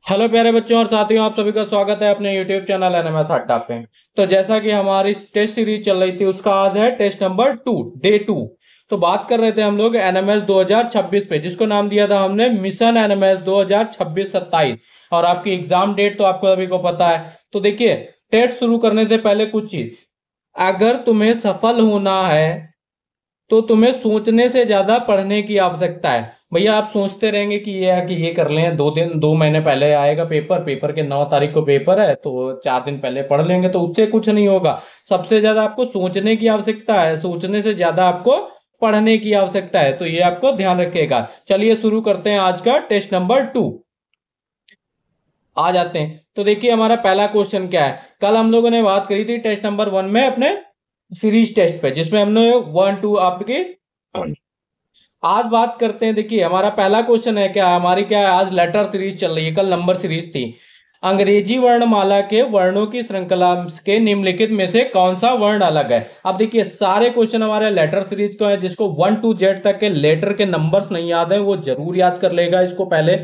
Hello प्यारे बच्चों और साथियों, आप सभी का स्वागत है अपने YouTube चैनल एनएमएस अड्डा पे। तो जैसा कि हमारी टेस्ट सीरीज चल रही थी, उसका आज है टेस्ट नंबर 2, डे 2। तो बात कर रहे थे हम लोग एनएमएस 2026 पे, जिसको नाम दिया था हमने मिशन एनएमएस 2026-27। और आपकी एग्जाम डेट तो आपको सभी को पता है। तो देखिए, टेस्ट शुरू करने से पहले कुछ चीज, अगर तुम्हें सफल होना है तो तुम्हें सोचने से ज्यादा पढ़ने की आवश्यकता है। भैया आप सोचते रहेंगे कि ये कर लें, 2 दिन 2 महीने पहले आएगा पेपर, पेपर के 9 तारीख को पेपर है तो 4 दिन पहले पढ़ लेंगे तो उससे कुछ नहीं होगा। सबसे ज्यादा आपको सोचने की आवश्यकता है, सोचने से ज्यादा आपको पढ़ने की आवश्यकता है। तो ये आपको ध्यान रखिएगा। चलिए शुरू करते हैं आज का टेस्ट नंबर 2। आ जाते हैं। तो देखिए हमारा पहला क्वेश्चन क्या है। कल हम लोगों ने बात करी थी टेस्ट नंबर 1 में अपने सीरीज टेस्ट पे, जिसमें हमने 1 2 आपके। आज बात करते हैं। देखिए हमारा पहला क्वेश्चन है, क्या हमारी क्या है, आज लेटर सीरीज चल रही है, कल नंबर सीरीज थी। अंग्रेजी वर्णमाला के वर्णों की श्रृंखला के निम्नलिखित में से कौन सा वर्ण अलग है। अब देखिए सारे क्वेश्चन हमारे लेटर सीरीज को है, जिसको 1 to Z तक के लेटर के नंबर्स नहीं याद है वो जरूर याद कर लेगा इसको पहले।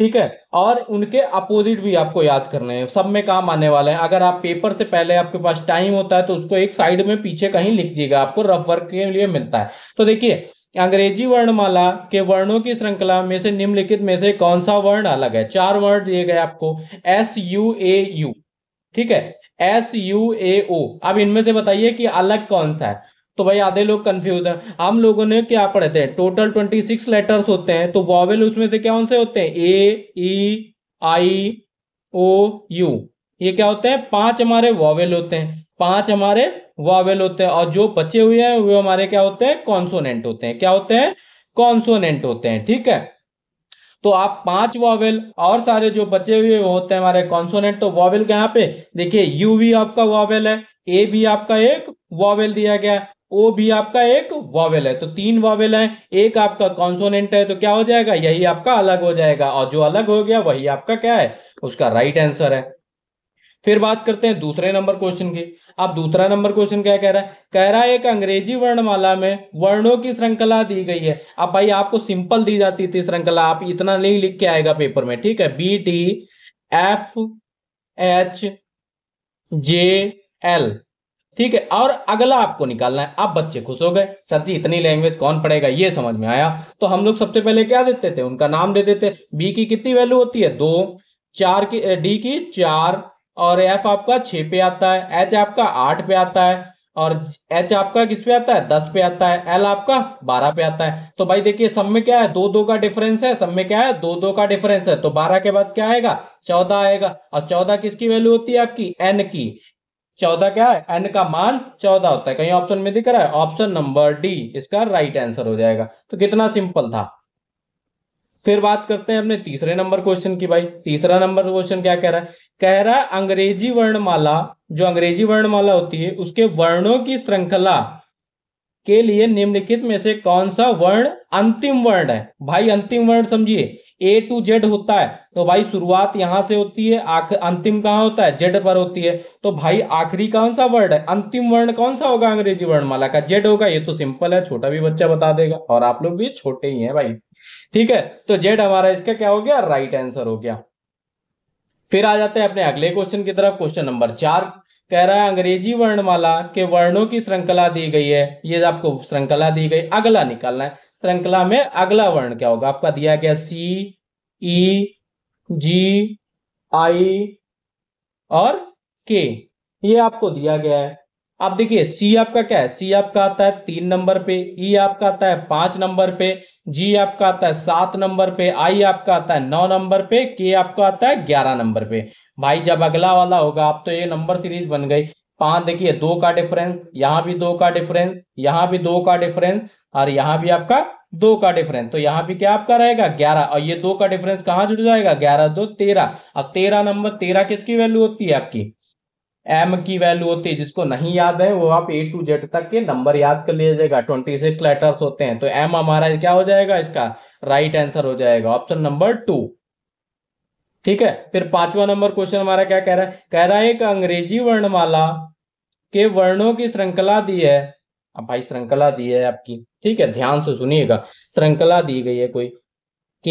ठीक है, और उनके अपोजिट भी आपको याद करने हैं, सब में काम आने वाले हैं। अगर आप पेपर से पहले आपके पास टाइम होता है तो उसको एक साइड में पीछे कहीं लिख दीजिएगा, आपको रफ वर्क के लिए मिलता है। तो देखिए, अंग्रेजी वर्णमाला के वर्णों की श्रृंखला में से निम्नलिखित में से कौन सा वर्ण अलग है। 4 वर्ण दिए गए आपको, SUAU। ठीक है, SUAO। अब इनमें से बताइए कि अलग कौन सा है। तो भाई आधे लोग कंफ्यूज हैं। हम लोगों ने क्या पढ़े थे, टोटल 26 लेटर्स होते हैं, तो वॉवेल उसमें से क्या कौन से होते हैं, A E I O U। ये क्या होते हैं, 5 हमारे वॉवेल होते हैं, 5 हमारे वॉवेल होते हैं। और जो बचे हुए हैं वो हमारे क्या होते हैं, कॉन्सोनेंट होते हैं। क्या होते हैं, कॉन्सोनेंट होते हैं। ठीक है, तो आप 5 वॉवेल और सारे जो बचे हुए वो होते हैं हमारे कॉन्सोनेंट। तो वॉवेल यहाँ पे देखिए, यू भी आपका वॉवेल है, ए भी आपका एक वॉवेल दिया गया है, ओ भी आपका एक वॉवेल है। तो 3 वॉवेल है, एक आपका कॉन्सोनेंट है, तो क्या हो जाएगा, यही आपका अलग हो जाएगा। और जो अलग हो गया वही आपका क्या है, उसका राइट आंसर है। फिर बात करते हैं दूसरे नंबर क्वेश्चन की। अब दूसरा नंबर क्वेश्चन क्या कह रहा है, कह रहा है एक अंग्रेजी वर्णमाला में वर्णों की श्रृंखला दी गई है। अब भाई आपको सिंपल दी जाती थी श्रृंखला, आप इतना नहीं लिख के आएगा पेपर में। ठीक है, BTFHJL। ठीक है, और अगला आपको निकालना है। अब बच्चे खुश हो गए, सर जी इतनी लैंग्वेज कौन पढ़ेगा, ये समझ में आया। तो हम लोग सबसे पहले क्या देते थे, उनका नाम दे देते। बी की कितनी वैल्यू होती है, 2। चार की, डी की 4। और एफ आपका 6 पे आता है, एच आपका 8 पे आता है, और एच आपका किस पे आता है, 10 पे आता है, एल आपका 12 पे आता है। तो भाई देखिए सब में क्या है, 2 2 का डिफरेंस है, सब में क्या है, 2 2 का डिफरेंस है। तो 12 के बाद क्या आएगा, 14 आएगा। और 14 किसकी वैल्यू होती है आपकी, एन की। 14 क्या है, एन का मान 14 होता है। कहीं ऑप्शन में दिख रहा है, ऑप्शन नंबर डी इसका राइट आंसर हो जाएगा। तो कितना सिंपल था। फिर बात करते हैं अपने तीसरे नंबर क्वेश्चन की। भाई तीसरा नंबर क्वेश्चन क्या कह रहा है, कह रहा है अंग्रेजी वर्णमाला, जो अंग्रेजी वर्णमाला होती है उसके वर्णों की श्रृंखला के लिए निम्नलिखित में से कौन सा वर्ण अंतिम वर्ण है। भाई अंतिम वर्ण समझिए, A to Z होता है, तो भाई शुरुआत यहां से होती है, अंतिम कहां होता है, जेड पर होती है। तो भाई आखिरी कौन सा वर्ण है, अंतिम वर्ण कौन सा होगा अंग्रेजी वर्णमाला का, जेड होगा। ये तो सिंपल है, छोटा भी बच्चा बता देगा, और आप लोग भी छोटे ही हैं भाई। ठीक है, तो जेड हमारा इसका क्या हो गया, राइट आंसर हो गया। फिर आ जाते हैं अपने अगले क्वेश्चन की तरफ। क्वेश्चन नंबर 4 कह रहा है अंग्रेजी वर्णमाला के वर्णों की श्रृंखला दी गई है, ये आपको श्रृंखला दी गई, अगला निकालना है। श्रृंखला में अगला वर्ण क्या होगा, आपका दिया गया CE G I और K, ये आपको दिया गया है। अब देखिए सी आपका क्या है, सी आपका आता है 3 नंबर पे, ई आपका आता है 5 नंबर पे, जी आपका आता है 7 नंबर पे, आई आपका आता है 9 नंबर पे, के आपका आता है 11 नंबर पे। भाई जब अगला वाला होगा, आप तो ये नंबर सीरीज बन गई। 5 देखिए 2 का डिफरेंस, यहां भी 2 का डिफरेंस, यहां भी 2 का डिफरेंस, और यहां भी आपका 2 का डिफरेंस। तो यहां भी क्या आपका रहेगा 11, और ये 2 का डिफरेंस कहां जुड़ जाएगा, 11 2 13। और 13 नंबर, 13 किसकी वैल्यू होती है आपकी, एम की वैल्यू होती है। जिसको नहीं याद है वो आप A to Z तक के नंबर याद कर लीजिएगा, 26 लेटर्स होते हैं। तो एम हमारा क्या हो जाएगा, इसका राइट आंसर हो जाएगा ऑप्शन नंबर 2। ठीक है, फिर पांचवा नंबर क्वेश्चन हमारा क्या कह रहा है, कह रहा है एक अंग्रेजी वर्णमाला के वर्णों की श्रृंखला दी है। अब भाई श्रृंखला दी है आपकी, ठीक है ध्यान से सुनिएगा, श्रृंखला दी गई है कोई, K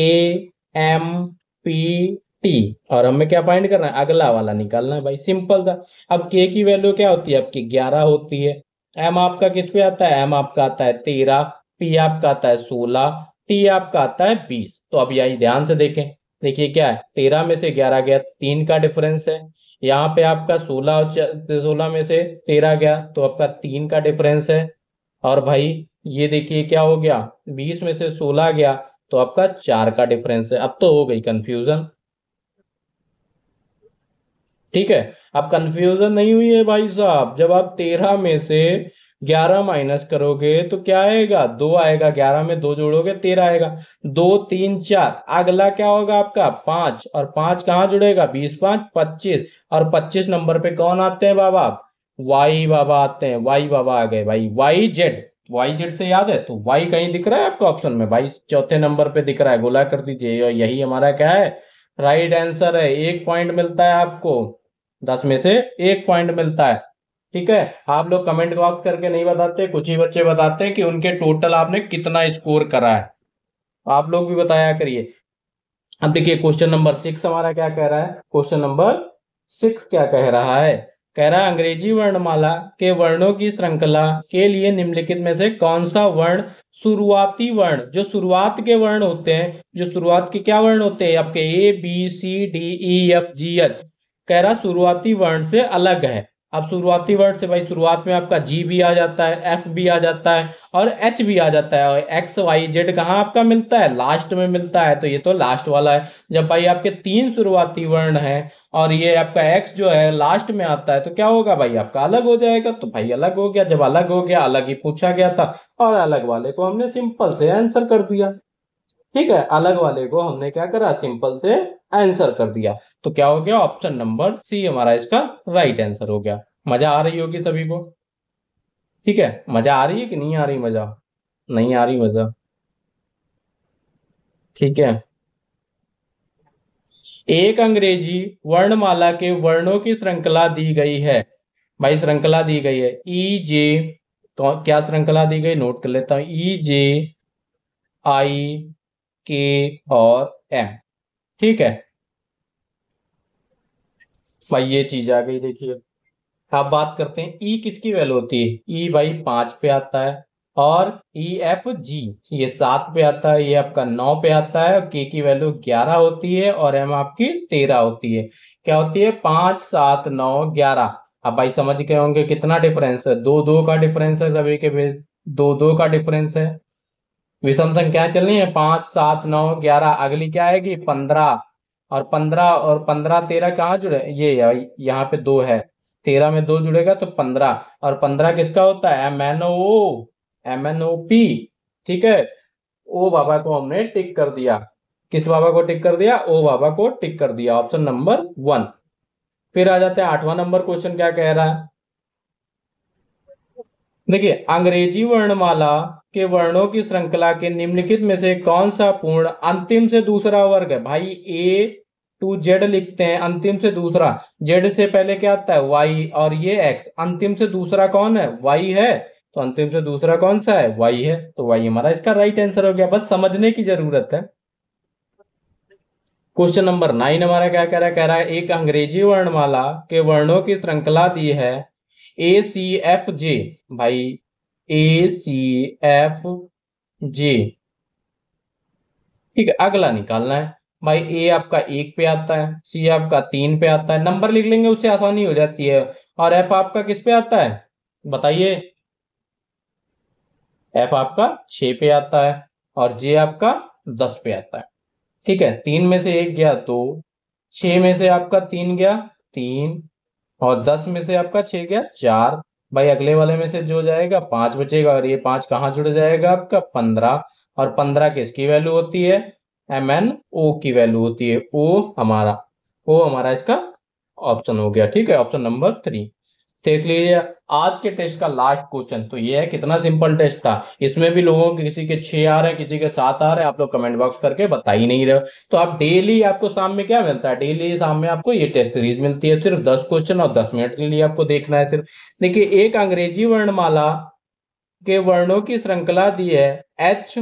M P टी, और हमें क्या फाइंड करना है, अगला वाला निकालना है भाई, सिंपल था। अब के की वैल्यू क्या होती है आपकी 11 होती है। एम आपका किस पे आता है, एम आपका आता है 13, पी आपका आता है 16, टी आपका आता है 20। तो अब यही ध्यान से देखें, देखिए क्या है, 13 में से 11 गया, 3 का डिफरेंस है। यहाँ पे आपका 16 में से 13 गया तो आपका 3 का डिफरेंस है। और भाई ये देखिए क्या हो गया, 20 में से 16 गया तो आपका 4 का डिफरेंस है। अब तो हो गई कंफ्यूजन, ठीक है। अब कंफ्यूजन नहीं हुई है भाई साहब, जब आप 13 में से 11 माइनस करोगे तो क्या आएगा, 2 आएगा, 11 में 2 जोड़ोगे 13 आएगा। 2 3 4, अगला क्या होगा आपका 5, और 5 कहाँ जुड़ेगा, 20 5 25, और 25 नंबर पे कौन आते हैं बाबा, वाई बाबा आते हैं, वाई बाबा आ गए भाई, वाई जेड। वाई जेड से याद है तो वाई कहीं दिख रहा है आपको ऑप्शन में भाई, चौथे नंबर पे दिख रहा है, गोला कर दीजिए, और यही हमारा क्या है, राइट आंसर है। 1 पॉइंट मिलता है आपको, 10 में से 1 पॉइंट मिलता है, ठीक है। आप लोग कमेंट बॉक्स करके नहीं बताते, कुछ ही बच्चे बताते हैं कि उनके टोटल आपने कितना स्कोर करा है, आप लोग भी बताया करिए। अब देखिए क्वेश्चन नंबर 6 हमारा क्या कह रहा है, क्वेश्चन नंबर 6 क्या कह रहा है, कह रहा है अंग्रेजी वर्णमाला के वर्णों की श्रृंखला के लिए निम्नलिखित में से कौन सा वर्ण शुरुआती वर्ण, जो शुरुआत के वर्ण होते हैं, जो शुरुआत के क्या वर्ण होते हैं आपके A B C D E F G H, कह रहा शुरुआती वर्ण से अलग है। अब शुरुआती वर्ण से भाई शुरुआत में आपका जी भी आ जाता है, एफ भी आ जाता है, और एच भी आ जाता है, और एक्स वाई जेड कहाँ आपका मिलता है, लास्ट में मिलता है, तो ये तो लास्ट वाला है। जब भाई आपके 3 शुरुआती वर्ण है और ये आपका एक्स जो है लास्ट में आता है, तो क्या होगा भाई आपका अलग हो जाएगा। तो भाई अलग हो गया, जब अलग हो गया, अलग ही पूछा गया था, और अलग वाले को हमने सिंपल से आंसर कर दिया, ठीक है। अलग वाले को हमने क्या करा, सिंपल से आंसर कर दिया। तो क्या हो गया, ऑप्शन नंबर सी हमारा इसका राइट आंसर हो गया। मजा आ रही होगी सभी को, ठीक है। मजा आ रही है कि नहीं आ रही, मजा नहीं आ रही मजा, ठीक है। एक अंग्रेजी वर्णमाला के वर्णों की श्रृंखला दी गई है, भाई श्रृंखला दी गई है ई जे, तो क्या श्रृंखला दी गई, नोट कर लेता हूं, ई जे आई के और एम, ठीक है भाई, ये चीज आ गई देखिए। अब बात करते हैं ई किसकी वैल्यू होती है, ई भाई 5 पे आता है, और ई एफ जी ये 7 पे आता है, ये आपका 9 पे आता है, और के की वैल्यू 11 होती है, और एम आपकी 13 होती है। क्या होती है, 5 7 9 11। अब भाई समझ गए होंगे कितना डिफरेंस है, 2 2 का डिफरेंस है सभी के बीच, 2 2 का डिफरेंस है। विषम संख्याएं चलनी है, 5 7 9 11, अगली क्या आएगी 15, और 15 और 15 13 कहाँ जुड़े, ये यहाँ पे 2 है, 13 में 2 जुड़ेगा तो 15, और 15 किसका होता है, M N O, M N O P, ठीक है। ओ बाबा को हमने टिक कर दिया, किस बाबा को टिक कर दिया, ओ बाबा को टिक कर दिया, ऑप्शन नंबर 1। फिर आ जाते हैं 8वां नंबर क्वेश्चन क्या कह रहा है, देखिए अंग्रेजी वर्णमाला के वर्णों की श्रृंखला के निम्नलिखित में से कौन सा पूर्ण अंतिम से दूसरा वर्ग है, भाई ए टू जेड लिखते हैं, अंतिम से दूसरा, जेड से पहले क्या आता है वाई, और ये एक्स, अंतिम से दूसरा कौन है, वाई है, तो अंतिम से दूसरा कौन सा है, वाई है, तो वाई हमारा इसका राइट आंसर हो गया, बस समझने की जरूरत है। क्वेश्चन नंबर 9 हमारा क्या कह रहा है एक अंग्रेजी वर्णमाला के वर्णों की श्रृंखला दी है ए सी एफ जे, भाई ए सी एफ जे, ठीक है। अगला निकालना है, भाई ए आपका 1 पे आता है, सी आपका 3 पे आता है, नंबर लिख लेंगे उससे आसानी हो जाती है, और एफ आपका किस पे आता है बताइए, एफ आपका 6 पे आता है, और जे आपका 10 पे आता है, ठीक है। 3 में से 1 गया 2, 6 में से आपका 3 गया 3, और 10 में से आपका 6 गया 4, भाई अगले वाले में से जो जाएगा 5 बचेगा, और ये 5 कहाँ जुड़ जाएगा आपका 15, और 15 किसकी वैल्यू होती है, एम एन ओ की वैल्यू होती है, ओ हमारा इसका ऑप्शन हो गया, ठीक है, ऑप्शन नंबर 3। देख लीजिए आज के टेस्ट का लास्ट क्वेश्चन, तो ये है कितना सिंपल टेस्ट था, इसमें भी लोगों के किसी के 6 आ रहे हैं, किसी के 7 आ रहे हैं, आप लोग कमेंट बॉक्स करके बता ही नहीं रहे हो। तो आप डेली आपको शाम में क्या मिलता है, डेली शाम में आपको ये टेस्ट सीरीज मिलती है, सिर्फ 10 क्वेश्चन और 10 मिनट के लिए आपको देखना है सिर्फ। देखिए एक अंग्रेजी वर्णमाला के वर्णों की श्रृंखला दी है एच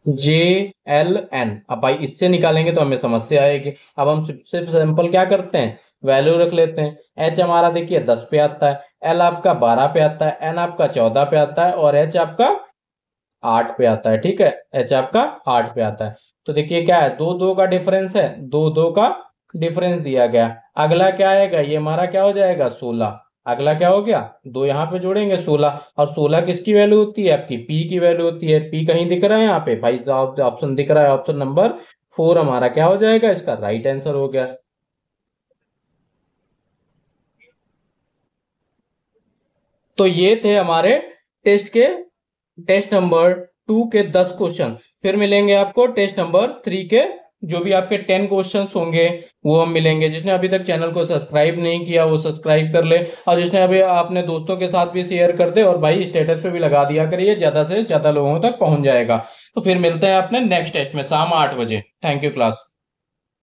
JLN। अब भाई इससे निकालेंगे तो हमें समस्या आएगी। अब हम सिर्फ सिंपल क्या करते हैं, वैल्यू रख लेते हैं। H हमारा देखिए 10 पे आता है, L आपका 12 पे आता है, N आपका 14 पे आता है और H आपका 8 पे आता है। ठीक है, H आपका 8 पे आता है। तो देखिए क्या है, दो दो का डिफरेंस है, दो दो का डिफरेंस दिया गया। अगला क्या आएगा, ये हमारा क्या हो जाएगा 16। अगला क्या हो गया, दो यहाँ पे जोड़ेंगे 16। और 16 किसकी वैल्यू होती है, आपकी P की वैल्यू होती है। P कहीं दिख रहा है यहाँ पे भाई, ऑप्शन दिख रहा है, ऑप्शन नंबर 4 हमारा क्या हो जाएगा, इसका राइट आंसर हो गया। तो ये थे हमारे टेस्ट नंबर 2 के 10 क्वेश्चन। फिर मिलेंगे आपको टेस्ट नंबर 3 के जो भी आपके 10 क्वेश्चंस होंगे वो हम मिलेंगे। जिसने अभी तक चैनल को सब्सक्राइब नहीं किया वो सब्सक्राइब कर ले, और जिसने अभी अपने दोस्तों के साथ भी शेयर कर दे, और भाई स्टेटस पे भी लगा दिया करिए, ज्यादा से ज्यादा लोगों तक पहुंच जाएगा। तो फिर मिलते हैं अपने नेक्स्ट टेस्ट में शाम 8 बजे। Thank you class.